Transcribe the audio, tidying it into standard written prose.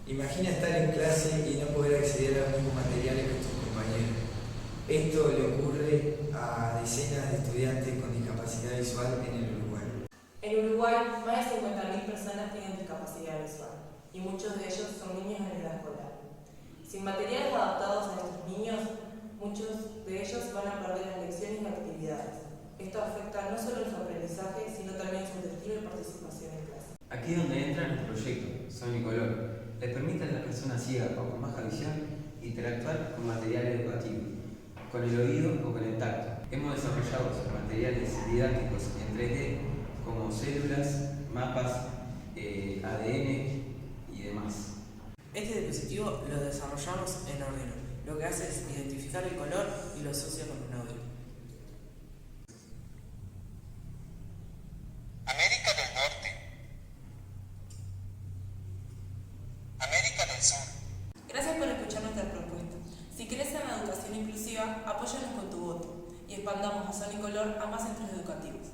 Imagina estar en clase y no poder acceder a los mismos materiales que tus compañeros. Esto le ocurre a decenas de estudiantes con discapacidad visual en el Uruguay. En Uruguay, más de 50.000 personas tienen discapacidad visual y muchos de ellos son niños en edad escolar. Sin materiales adaptados a estos niños, muchos de ellos van a perder las lecciones y actividades. Esto afecta no solo su aprendizaje, sino también su autoestima y participación en clase. Aquí es donde entran los proyectos Sonicolor. Les permiten a las personas ciegas o con baja visión interactuar con material educativo, con el oído o con el tacto. Hemos desarrollado materiales didácticos en 3D como células, mapas, ADN y demás. Este dispositivo lo desarrollamos en Arduino. Lo que hace es identificar el color y lo asocia con un audio. América del Norte. América del Sur. Gracias por escuchar nuestra propuesta. Si crees en la educación inclusiva, apóyanos con tu voto y expandamos a Sonicolor a más centros educativos.